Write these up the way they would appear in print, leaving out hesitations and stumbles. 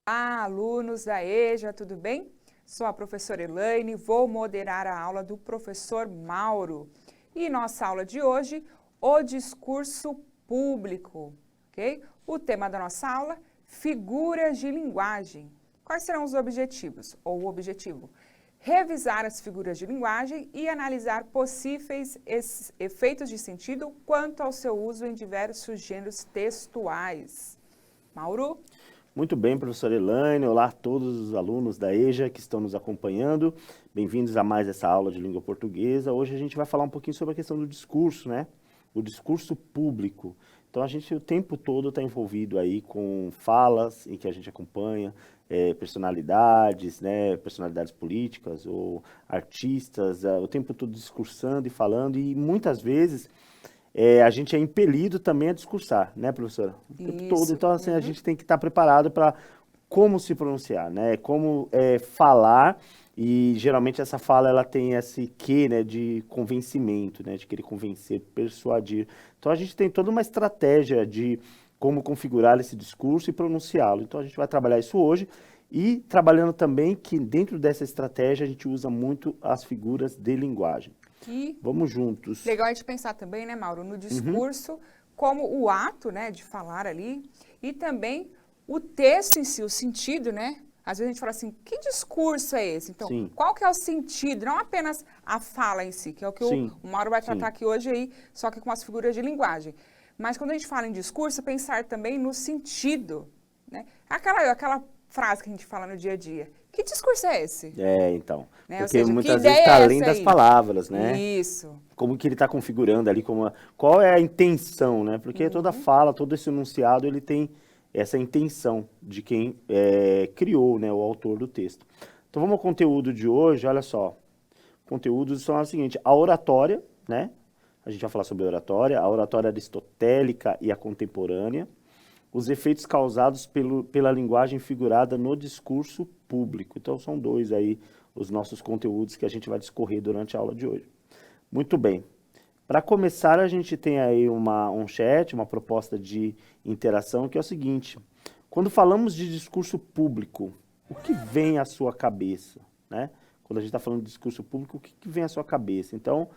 Olá, alunos da EJA, tudo bem? Sou a professora Elaine, vou moderar a aula do professor Mauro. E nossa aula de hoje, o discurso público, ok? O tema da nossa aula, figuras de linguagem. Quais serão os objetivos? Ou o objetivo? Revisar as figuras de linguagem e analisar possíveis efeitos de sentido quanto ao seu uso em diversos gêneros textuais. Mauro? Muito bem, professora Elaine. Olá a todos os alunos da EJA que estão nos acompanhando. Bem-vindos a mais essa aula de língua portuguesa. Hoje a gente vai falar um pouquinho sobre a questão do discurso, né? O discurso público. Então a gente o tempo todo está envolvido aí com falas em que a gente acompanha personalidades, né? Personalidades políticas ou artistas, o tempo todo discursando e falando e muitas vezes a gente é impelido também a discursar, né, professora? O tempo todo. Então, assim, a gente tem que estar preparado para como se pronunciar, né? Como falar, e geralmente essa fala ela tem esse quê, né, de convencimento, né, de querer convencer, persuadir. Então, a gente tem toda uma estratégia de como configurar esse discurso e pronunciá-lo. Então, a gente vai trabalhar isso hoje e trabalhando também que dentro dessa estratégia a gente usa muito as figuras de linguagem. E vamos juntos. Legal a gente pensar também, né, Mauro, no discurso, como o ato, né, de falar ali, e também o texto em si, o sentido, né? Às vezes a gente fala assim, que discurso é esse? Então, Sim. Qual que é o sentido? Não apenas a fala em si, que é o que o Mauro vai tratar aqui hoje aí, só que com as figuras de linguagem. Mas quando a gente fala em discurso, pensar também no sentido, né? Aquela frase que a gente fala no dia a dia. Que discurso é esse? Então. Né? Porque Ou seja, muitas vezes está além das palavras, né? Isso. Como que ele está configurando ali, qual é a intenção, né? Porque toda fala, todo esse enunciado, ele tem essa intenção de quem criou, né, o autor do texto. Então vamos ao conteúdo de hoje, olha só. Conteúdos são o seguinte, a oratória, né? A gente vai falar sobre a oratória aristotélica e a contemporânea, os efeitos causados pela linguagem figurada no discurso público. Então, são dois aí os nossos conteúdos que a gente vai discorrer durante a aula de hoje. Muito bem. Para começar, a gente tem aí um chat, uma proposta de interação, que é o seguinte. Quando falamos de discurso público, o que vem à sua cabeça, né? Quando a gente está falando de discurso público, o que vem à sua cabeça? Então,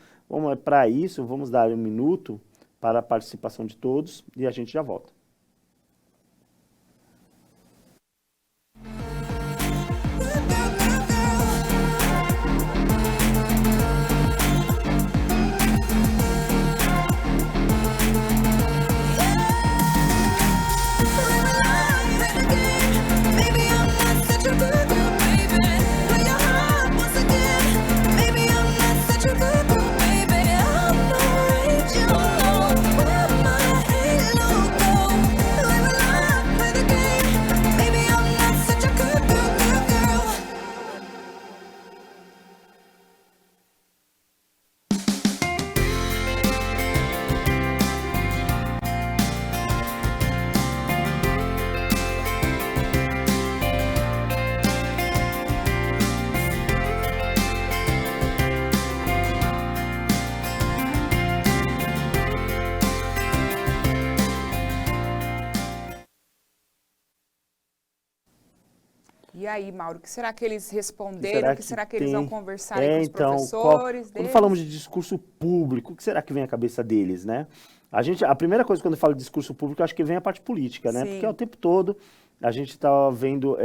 para isso, vamos dar um minuto para a participação de todos e a gente já volta. E aí, Mauro, o que será que eles responderam? O que será que eles vão conversar aí com os então, professores quando falamos de discurso público, o que será que vem à cabeça deles, né? A primeira coisa quando fala de discurso público, acho que vem a parte política, né? Sim. Porque o tempo todo a gente está vendo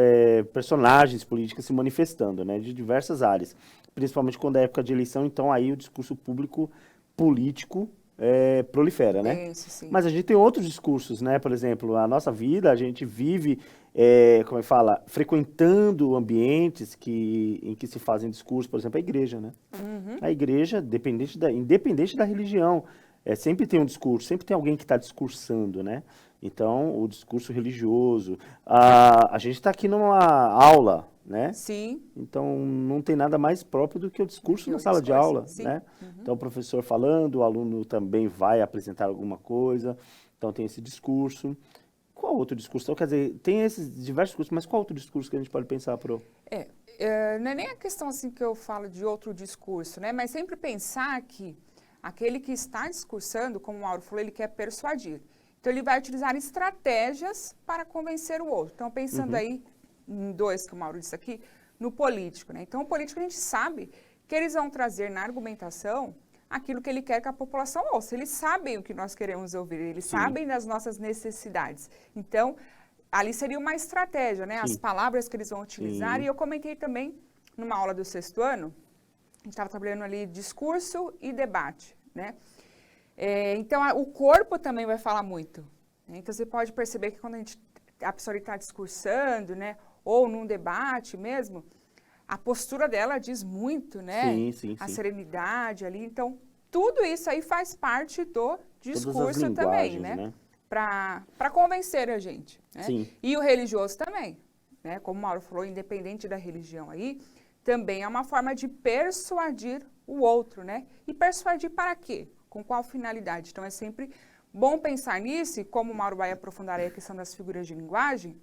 personagens políticos se manifestando, né? De diversas áreas. Principalmente quando é época de eleição, então aí o discurso público político prolifera, né? Isso, sim. Mas a gente tem outros discursos, né? Por exemplo, a nossa vida, a gente vive, como é que fala, frequentando ambientes em que se fazem discursos, por exemplo, a igreja, né? A igreja, independente da religião, sempre tem um discurso, sempre tem alguém que está discursando, né? Então, o discurso religioso. A gente está aqui numa aula, né? Sim. Então, não tem nada mais próprio do que o discurso na sala de aula, né? Então, o professor falando, o aluno também vai apresentar alguma coisa, então tem esse discurso. Qual outro discurso? Então, quer dizer, tem esses diversos discursos, mas qual outro discurso que a gente pode pensar, Pro? Não é nem a questão assim que eu falo de outro discurso, né? Mas sempre pensar que aquele que está discursando, como o Mauro falou, ele quer persuadir. Então, ele vai utilizar estratégias para convencer o outro. Então, pensando aí em 2 que o Mauro disse aqui, no político, né? Então, o político a gente sabe que eles vão trazer na argumentação aquilo que ele quer que a população ouça. Eles sabem o que nós queremos ouvir, eles sabem das nossas necessidades. Então, ali seria uma estratégia, né? As palavras que eles vão utilizar. E eu comentei também, numa aula do 6º ano, a gente estava trabalhando ali discurso e debate, né? Então, o corpo também vai falar muito. Né? Então, você pode perceber que quando a pessoa está discursando, né? Ou num debate mesmo, a postura dela diz muito, né? A serenidade ali. Então, tudo isso aí faz parte do discurso também, né? Para convencer a gente. Né? E o religioso também, né? Como o Mauro falou, independente da religião aí, também é uma forma de persuadir o outro, né? E persuadir para quê? Com qual finalidade? Então, é sempre bom pensar nisso, e como o Mauro vai aprofundar aí a questão das figuras de linguagem,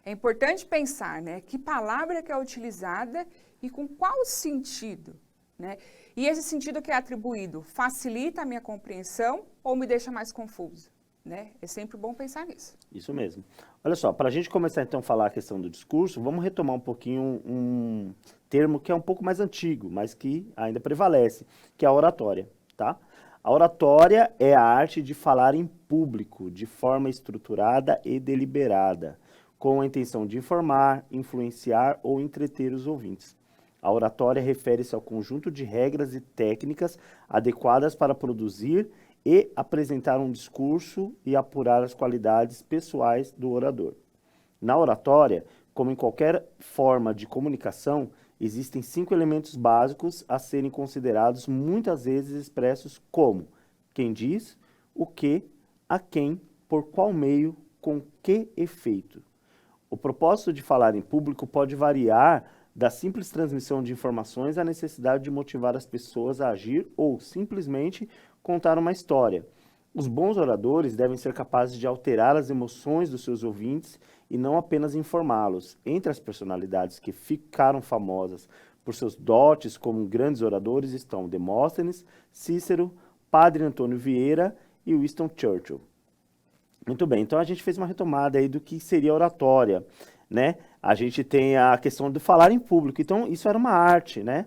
é importante pensar, né, que palavra que é utilizada e com qual sentido, né? E esse sentido que é atribuído facilita a minha compreensão ou me deixa mais confuso, né? É sempre bom pensar nisso. Isso mesmo. Olha só, para a gente começar então a falar a questão do discurso, vamos retomar um pouquinho um termo que é um pouco mais antigo, mas que ainda prevalece, que é a oratória, tá? A oratória é a arte de falar em público, de forma estruturada e deliberada, com a intenção de informar, influenciar ou entreter os ouvintes. A oratória refere-se ao conjunto de regras e técnicas adequadas para produzir e apresentar um discurso e apurar as qualidades pessoais do orador. Na oratória, como em qualquer forma de comunicação, existem 5 elementos básicos a serem considerados muitas vezes expressos como quem diz, o que, a quem, por qual meio, com que efeito. O propósito de falar em público pode variar da simples transmissão de informações à necessidade de motivar as pessoas a agir ou, simplesmente, contar uma história. Os bons oradores devem ser capazes de alterar as emoções dos seus ouvintes e não apenas informá-los. Entre as personalidades que ficaram famosas por seus dotes como grandes oradores estão Demóstenes, Cícero, Padre Antônio Vieira e Winston Churchill. Muito bem, então a gente fez uma retomada aí do que seria oratória, né? A gente tem a questão do falar em público, então isso era uma arte, né?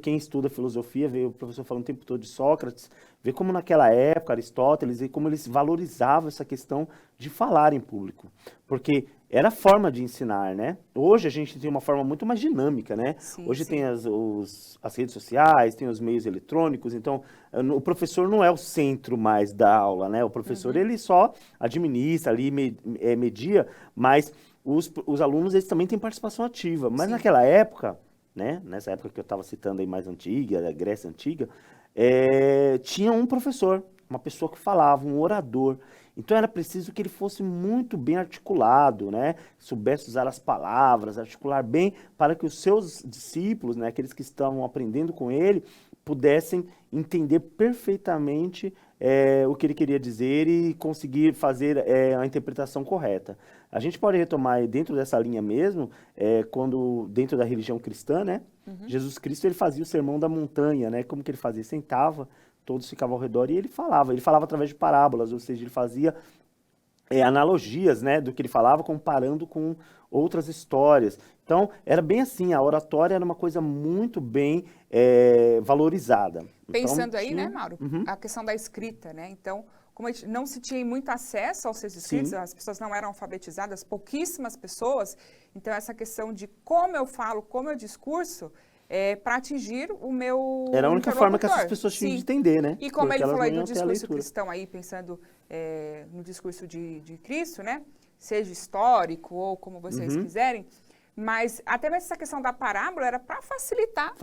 Quem estuda filosofia, vê o professor falando o tempo todo de Sócrates, vê como naquela época, Aristóteles, e como eles valorizavam essa questão de falar em público. Porque era a forma de ensinar, né? Hoje a gente tem uma forma muito mais dinâmica, né? Hoje tem as redes sociais, tem os meios eletrônicos, então o professor não é o centro mais da aula, né? O professor, ele só administra ali, media, mas os alunos, eles também têm participação ativa. Mas naquela época, né? Nessa época que eu estava citando aí mais antiga, a Grécia Antiga, tinha um professor, uma pessoa que falava, um orador. Então era preciso que ele fosse muito bem articulado, né? Soubesse usar as palavras, articular bem, para que os seus discípulos, né, aqueles que estavam aprendendo com ele, pudessem entender perfeitamente o que ele queria dizer e conseguir fazer a interpretação correta. A gente pode retomar dentro dessa linha mesmo, quando dentro da religião cristã, né? Jesus Cristo, ele fazia o sermão da montanha, né? Como que ele fazia? Sentava, todos ficavam ao redor e ele falava através de parábolas, ou seja, ele fazia analogias, né, do que ele falava, comparando com outras histórias. Então, era bem assim, a oratória era uma coisa muito bem valorizada. Pensando então, aí, né, Mauro, a questão da escrita, né? Então, como não se tinha muito acesso aos seus escritos, as pessoas não eram alfabetizadas, pouquíssimas pessoas, então essa questão de como eu falo, como eu discurso, para atingir o meu era a única forma que essas pessoas tinham de entender, né? E como ele falou aí do discurso cristão, aí pensando no discurso de Cristo, né? Seja histórico ou como vocês quiserem, mas até mesmo essa questão da parábola era para facilitar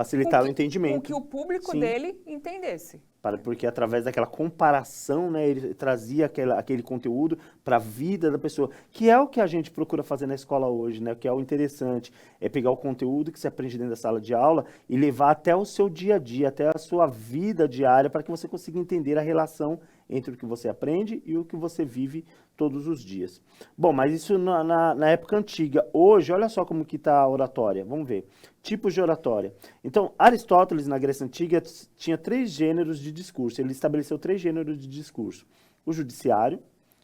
o entendimento. Com que o público dele entendesse. Porque através daquela comparação, né, ele trazia aquele conteúdo para a vida da pessoa, que é o que a gente procura fazer na escola hoje, né, que é o interessante, é pegar o conteúdo que você aprende dentro da sala de aula e levar até o seu dia a dia, até a sua vida diária, para que você consiga entender a relação entre o que você aprende e o que você vive todos os dias. Bom, mas isso na época antiga. Hoje, olha só como que está a oratória. Vamos ver. Tipos de oratória. Então, Aristóteles, na Grécia Antiga, tinha 3 gêneros de discurso. Ele estabeleceu 3 gêneros de discurso. O judiciário,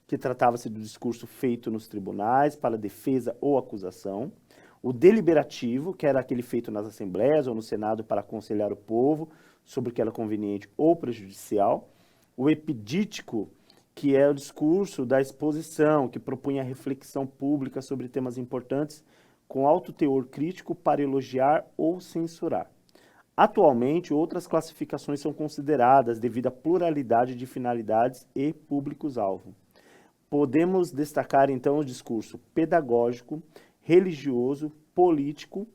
que tratava-se do discurso feito nos tribunais para defesa ou acusação. O deliberativo, que era aquele feito nas assembleias ou no Senado para aconselhar o povo sobre o que era conveniente ou prejudicial. O epidítico, que é o discurso da exposição, que propunha reflexão pública sobre temas importantes com alto teor crítico para elogiar ou censurar. Atualmente, outras classificações são consideradas devido à pluralidade de finalidades e públicos-alvo. Podemos destacar, então, o discurso pedagógico, religioso, político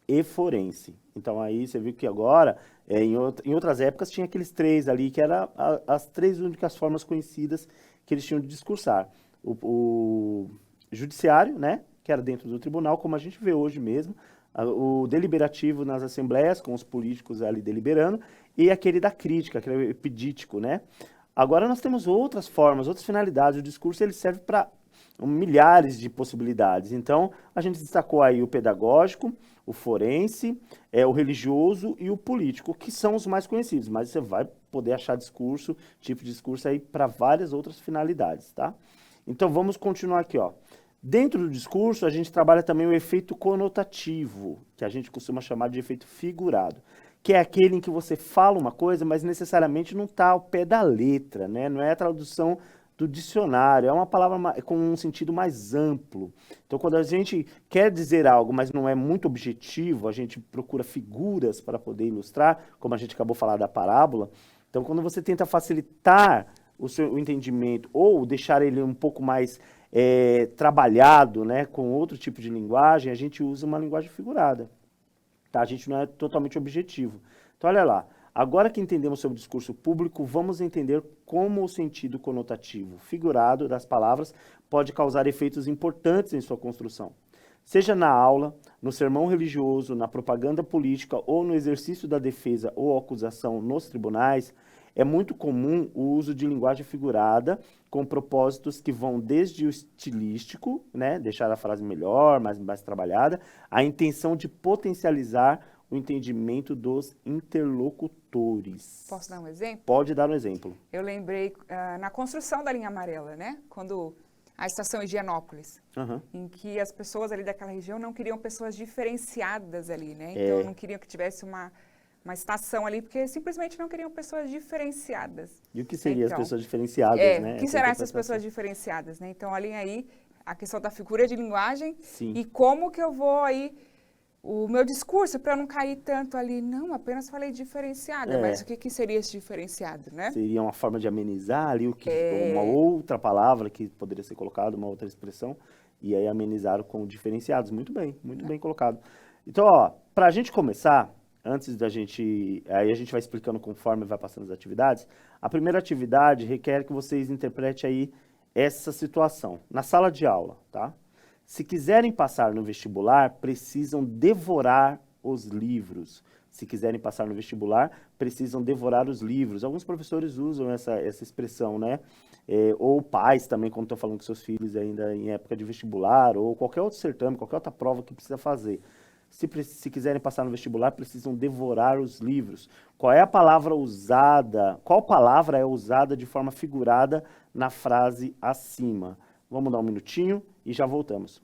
e forense. Então, aí você viu que agora, em outras épocas, tinha aqueles três ali, que eram as três únicas formas conhecidas que eles tinham de discursar. O judiciário, né, que era dentro do tribunal, como a gente vê hoje mesmo, o deliberativo nas assembleias, com os políticos ali deliberando, e aquele da crítica, aquele epidítico, né? Agora nós temos outras formas, outras finalidades. O discurso ele serve para milhares de possibilidades. Então, a gente destacou aí o pedagógico, o forense, o religioso e o político, que são os mais conhecidos, mas você vai poder achar discurso, tipo de discurso aí para várias outras finalidades, tá? Então, vamos continuar aqui, ó. Dentro do discurso, a gente trabalha também o efeito conotativo, que a gente costuma chamar de efeito figurado, que é aquele em que você fala uma coisa, mas necessariamente não está ao pé da letra, né? Não é a tradução do dicionário, é uma palavra com um sentido mais amplo. Então, quando a gente quer dizer algo, mas não é muito objetivo, a gente procura figuras para poder ilustrar, como a gente acabou de falar da parábola. Então, quando você tenta facilitar o entendimento ou deixar ele um pouco mais trabalhado, né, com outro tipo de linguagem, a gente usa uma linguagem figurada. Tá? A gente não é totalmente objetivo. Então, olha lá. Agora que entendemos sobre o discurso público, vamos entender como o sentido conotativo figurado das palavras pode causar efeitos importantes em sua construção. Seja na aula, no sermão religioso, na propaganda política ou no exercício da defesa ou acusação nos tribunais, é muito comum o uso de linguagem figurada com propósitos que vão desde o estilístico, né, deixar a frase melhor, mais trabalhada, a intenção de potencializar o entendimento dos interlocutores. Posso dar um exemplo? Pode dar um exemplo. Eu lembrei na construção da linha amarela, né? Quando a estação Higienópolis, em que as pessoas ali daquela região não queriam pessoas diferenciadas ali, né? Então não queriam que tivesse uma estação ali, porque simplesmente não queriam pessoas diferenciadas. E o que seriam as pessoas diferenciadas, né? O que serão essas pessoas diferenciadas, né? Então, olhem aí a questão da figura de linguagem. Sim. E como que eu vou aí, o meu discurso, para não cair tanto ali, não, apenas falei diferenciada, mas o que seria esse diferenciado, né? Seria uma forma de amenizar ali uma outra palavra que poderia ser colocada, uma outra expressão, e aí amenizaram com diferenciados. Muito bem colocado. Então, ó, para a gente começar, antes da gente, aí a gente vai explicando conforme vai passando as atividades, a primeira atividade requer que vocês interpretem aí essa situação, na sala de aula, tá? Se quiserem passar no vestibular, precisam devorar os livros. Se quiserem passar no vestibular, precisam devorar os livros. Alguns professores usam essa expressão, né? Ou pais também, quando estão falando com seus filhos ainda em época de vestibular, ou qualquer outro certame, qualquer outra prova que precisa fazer. Se quiserem passar no vestibular, precisam devorar os livros. Qual é a palavra usada? Qual palavra é usada de forma figurada na frase acima? Vamos dar um minutinho e já voltamos.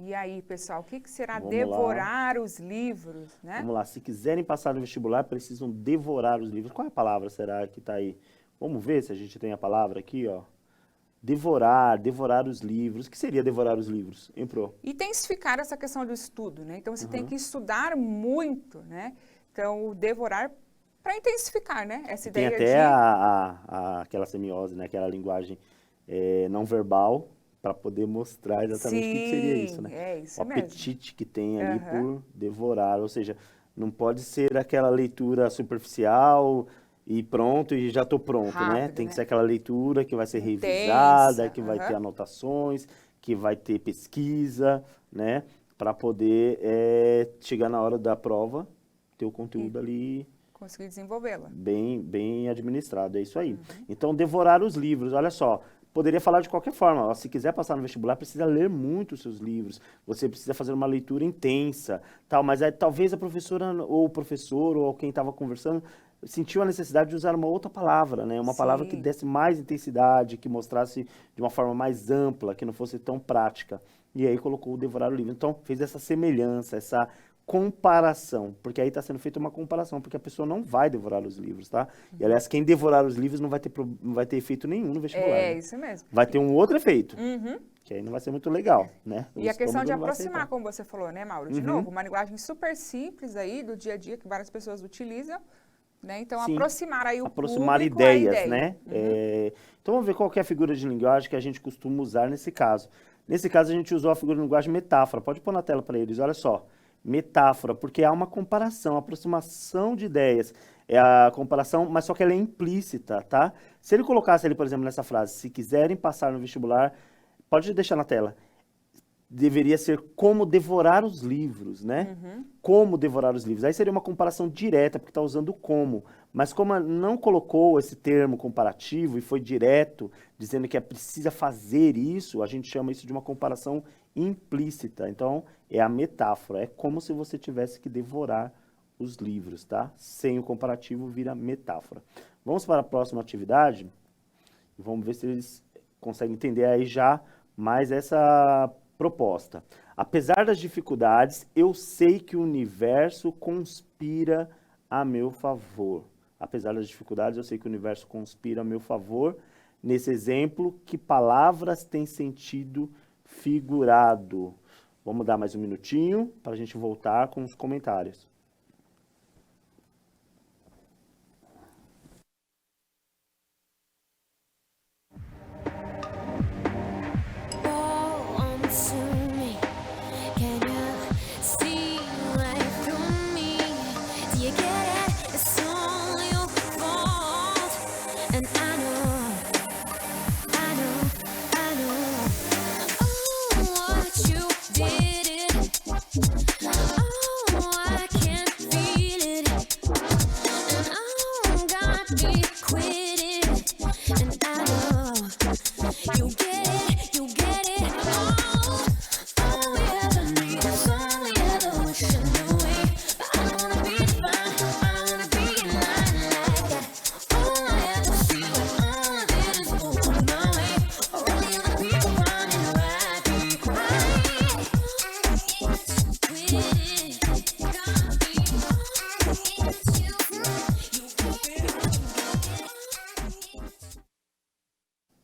E aí, pessoal, o que será Vamos devorar os livros, né? Vamos lá, se quiserem passar no vestibular, precisam devorar os livros. Qual é a palavra, será, que está aí? Vamos ver se a gente tem a palavra aqui, ó. Devorar os livros. O que seria devorar os livros, hein, Pro? Intensificar essa questão do estudo, né? Então, você tem que estudar muito, né? Então, o devorar para intensificar, né? Essa Tem ideia até aquela semiose, né? Aquela linguagem não verbal, para poder mostrar exatamente o que seria isso, né? É isso O mesmo. apetite que tem ali por devorar, ou seja, não pode ser aquela leitura superficial e pronto, e já estou pronto, né? Rápido, Tem né? que ser aquela leitura que vai ser Intensa, revisada, que vai ter anotações, que vai ter pesquisa, né? Para poder chegar na hora da prova, ter o conteúdo ali conseguir desenvolvê-la. bem administrado, é isso aí. Então, devorar os livros, olha só, poderia falar de qualquer forma, ó, se quiser passar no vestibular, precisa ler muito os seus livros, você precisa fazer uma leitura intensa, tal, mas aí, talvez a professora, ou o professor, ou quem estava conversando, sentiu a necessidade de usar uma outra palavra, né? Uma palavra que desse mais intensidade, que mostrasse de uma forma mais ampla, que não fosse tão prática. E aí colocou o devorar o livro. Então, fez essa semelhança, essa comparação, porque aí está sendo feita uma comparação, porque a pessoa não vai devorar os livros, tá? E, aliás, quem devorar os livros não vai ter efeito nenhum no vestibular. É, né? isso mesmo. Vai ter um outro efeito, que aí não vai ser muito legal, né? E a questão de não vai aproximar, aceitar. como você falou, né, Mauro? De novo, uma linguagem super simples aí, do dia a dia, que várias pessoas utilizam, né? Então, Sim. aproximar aí o Aproximar público ideias, à ideia. né? Então, vamos ver qual que é a figura de linguagem que a gente costuma usar nesse caso. Nesse caso, a gente usou a figura de linguagem metáfora. Pode pôr na tela para eles, olha só. Metáfora, porque há uma comparação, aproximação de ideias. É a comparação, mas só que ela é implícita, tá? Se ele colocasse ali, por exemplo, nessa frase, se quiserem passar no vestibular, pode deixar na tela. Deveria ser como devorar os livros, né? Como devorar os livros. Aí seria uma comparação direta, porque está usando como. Mas como não colocou esse termo comparativo e foi direto, dizendo que precisa fazer isso, a gente chama isso de uma comparação implícita. Então, é a metáfora. É como se você tivesse que devorar os livros, tá? Sem o comparativo, vira metáfora. Vamos para a próxima atividade. Vamos ver se eles conseguem entender aí já mais essa proposta. Apesar das dificuldades, eu sei que o universo conspira a meu favor. Apesar das dificuldades, eu sei que o universo conspira a meu favor. Nesse exemplo, que palavras têm sentido figurado? Vamos dar mais um minutinho para a gente voltar com os comentários.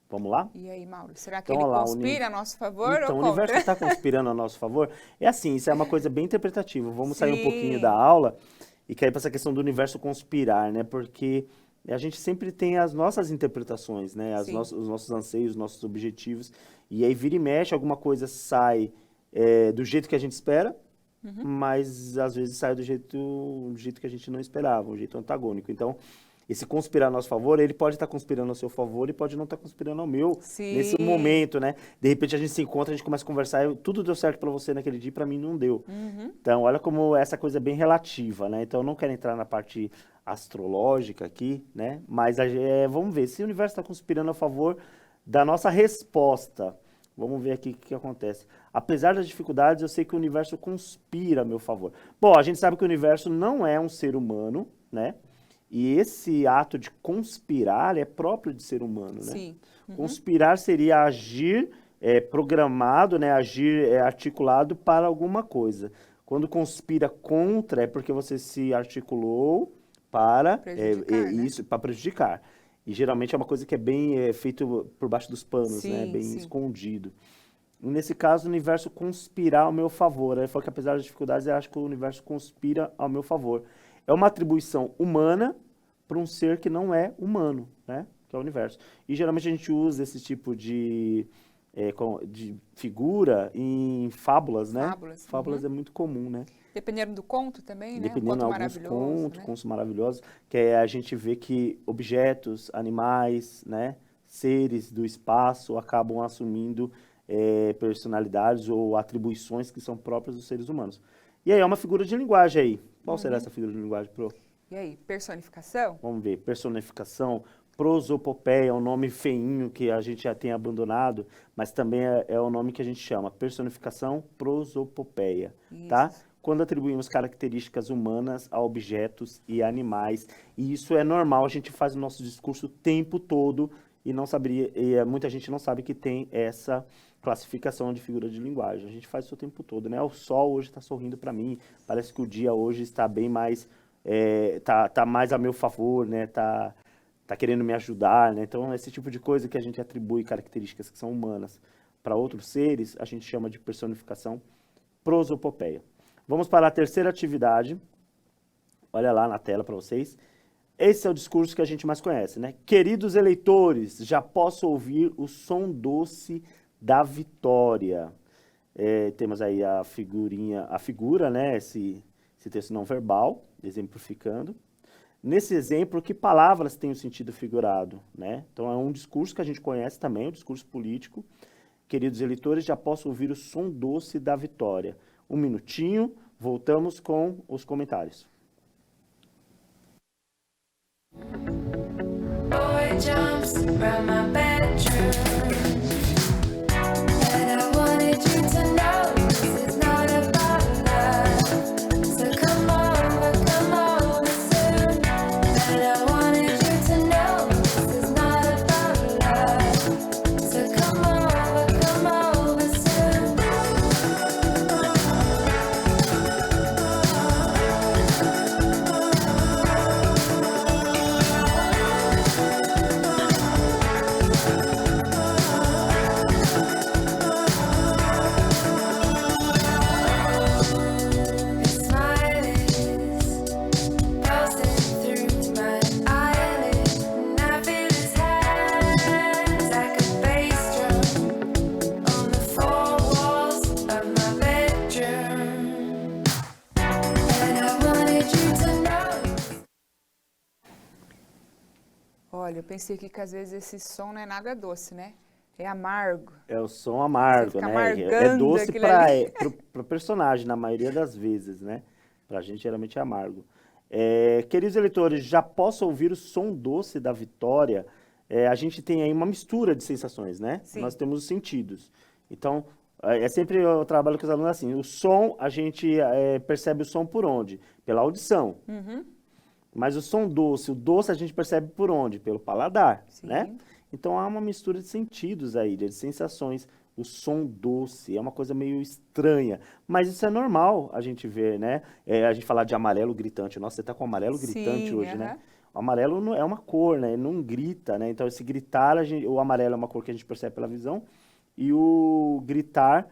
Vamos lá? E aí, Mauro, será que Então, ele olha lá, conspira a nosso favor Então, ou o universo contra? está conspirando a nosso favor. É assim, isso é uma coisa bem interpretativa. Vamos sair um pouquinho Sim. da aula e cair para essa questão do universo conspirar, né? Porque a gente sempre tem as nossas interpretações, né? Sim. Os nossos anseios, os nossos objetivos. E aí vira e mexe, alguma coisa sai do jeito que a gente espera, mas às vezes sai do jeito que a gente não esperava, um jeito antagônico. Então, esse conspirar a nosso favor, ele pode estar conspirando ao seu favor e pode não estar conspirando ao meu nesse momento, né? De repente a gente se encontra, a gente começa a conversar, tudo deu certo para você naquele dia e para mim não deu. Então, olha como essa coisa é bem relativa, né? Então, eu não quero entrar na parte astrológica aqui, né? Mas vamos ver, se o universo está conspirando a favor da nossa resposta, vamos ver aqui o que acontece. Apesar das dificuldades, eu sei que o universo conspira a meu favor. Bom, a gente sabe que o universo não é um ser humano, né? E esse ato de conspirar é próprio de ser humano, né? Sim. Conspirar seria agir programado, né, agir articulado para alguma coisa. Quando conspira contra, é porque você se articulou para Prejudicar, né? isso, para prejudicar. E geralmente é uma coisa que é bem feito por baixo dos panos, né, Sim, bem sim. escondido. Nesse caso, o universo conspira ao meu favor. Ele falou que apesar das dificuldades, eu acho que o universo conspira ao meu favor. É uma atribuição humana para um ser que não é humano, né? Que é o universo. E geralmente a gente usa esse tipo de figura em fábulas, né? Fábulas. Fábulas é muito comum, né? Dependendo do conto também, né? Um Dependendo de conto alguns maravilhoso, né? contos maravilhosos, que é a gente vê que objetos, animais, né? Seres do espaço acabam assumindo personalidades ou atribuições que são próprias dos seres humanos. E aí é uma figura de linguagem aí. Qual será essa figura de linguagem, Pro? E aí, personificação? Vamos ver, personificação, prosopopeia, é um nome feinho que a gente já tem abandonado, mas também é o nome que a gente chama, personificação, prosopopeia, tá? Isso. Quando atribuímos características humanas a objetos e animais, e isso é normal, a gente faz o nosso discurso o tempo todo e não saberia, muita gente não sabe que tem essa classificação de figura de linguagem. A gente faz isso o tempo todo, né? O sol hoje está sorrindo para mim, parece que o dia hoje está bem mais tá mais a meu favor, né? Tá querendo me ajudar, né? Então, esse tipo de coisa que a gente atribui características que são humanas para outros seres, a gente chama de personificação prosopopeia. Vamos para a terceira atividade. Olha lá na tela para vocês. Esse é o discurso que a gente mais conhece, né? Queridos eleitores, já posso ouvir o som doce da vitória. Temos aí a figura, né? Esse texto não verbal, exemplificando. Nesse exemplo, que palavras têm o sentido figurado, né? Então, é um discurso que a gente conhece também, um discurso político. Queridos eleitores, já posso ouvir o som doce da vitória. Um minutinho, voltamos com os comentários. Boy jumps around my bedroom. And I wanted you to know this is not about love. So come over soon. And I wanted you to know this is not about love. So come over soon. Olha, eu pensei aqui que às vezes esse som não é nada doce, né? É amargo. É o som amargo, né? É doce para o personagem, na maioria das vezes, né? Pra gente, geralmente, é amargo. Queridos eleitores, já posso ouvir o som doce da vitória? A gente tem aí uma mistura de sensações, né? Sim. Nós temos os sentidos. Então, sempre eu trabalho com os alunos assim, o som, a gente percebe o som por onde? Pela audição. Uhum. Mas o som doce, o doce a gente percebe por onde? Pelo paladar, Sim. né? Então há uma mistura de sentidos aí, de sensações. O som doce é uma coisa meio estranha, mas isso é normal a gente ver, né? A gente falar de amarelo gritante. Nossa, você tá com amarelo gritante Sim, hoje, né? O amarelo não é uma cor, né? Ele não grita, né? Então esse gritar, o amarelo é uma cor que a gente percebe pela visão e o gritar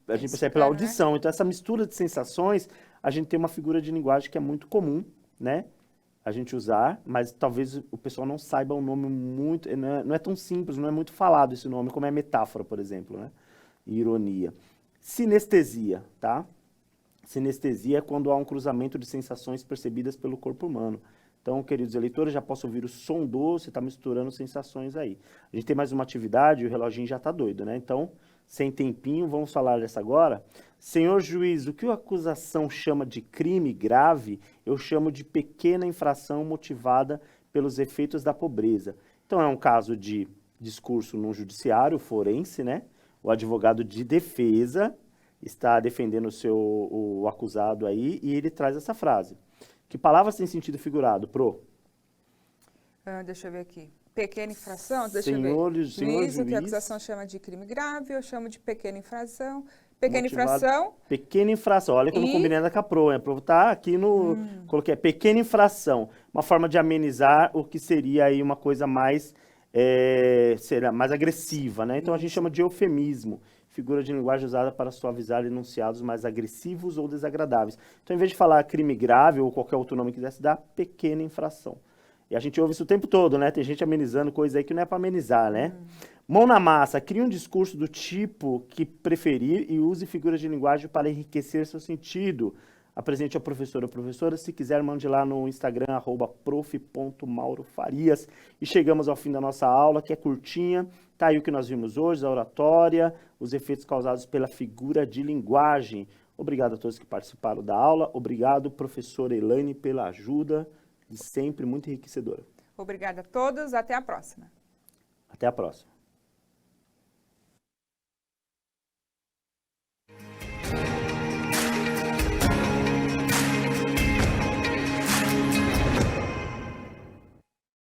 a gente percebe pela audição. Né? Então essa mistura de sensações, a gente tem uma figura de linguagem que é muito comum, né? A gente usar, mas talvez o pessoal não saiba o nome muito, não é tão simples, não é muito falado esse nome, como é metáfora, por exemplo, né? E ironia. Sinestesia, tá? Sinestesia é quando há um cruzamento de sensações percebidas pelo corpo humano. Então, queridos eleitores, já posso ouvir o som doce, está misturando sensações aí. A gente tem mais uma atividade e o reloginho já está doido, né? Então, sem tempinho, vamos falar dessa agora. Senhor juiz, o que a acusação chama de crime grave, eu chamo de pequena infração motivada pelos efeitos da pobreza. Então, é um caso de discurso no judiciário forense, né? O advogado de defesa está defendendo o acusado aí e ele traz essa frase. Que palavras têm sentido figurado, Pro? Deixa eu ver aqui. pequena infração? Deixa eu ver. Senhor Juiz, o que a juiz, acusação chama de crime grave, eu chamo de pequena infração. Pequena motivado- infração, pequena infração. Olha que eu não E- combinei nada com a Pro, hein? A Pro tá aqui no... Coloquei pequena infração. Uma forma de amenizar o que seria aí uma coisa mais, será mais agressiva, né? Então a gente chama de eufemismo. Figura de linguagem usada para suavizar enunciados mais agressivos ou desagradáveis. Então, em vez de falar crime grave ou qualquer outro nome que quisesse dar, pequena infração. E a gente ouve isso o tempo todo, né? Tem gente amenizando coisa aí que não é para amenizar, né? Mão na massa, crie um discurso do tipo que preferir e use figuras de linguagem para enriquecer seu sentido. Apresente ao professor ou professora. Se quiser, mande lá no Instagram, @prof.maurofarias. E chegamos ao fim da nossa aula, que é curtinha. Tá aí o que nós vimos hoje, a oratória, os efeitos causados pela figura de linguagem. Obrigado a todos que participaram da aula. Obrigado, professora Elaine, pela ajuda de sempre, muito enriquecedora. obrigada a todos, até a próxima. Até a próxima.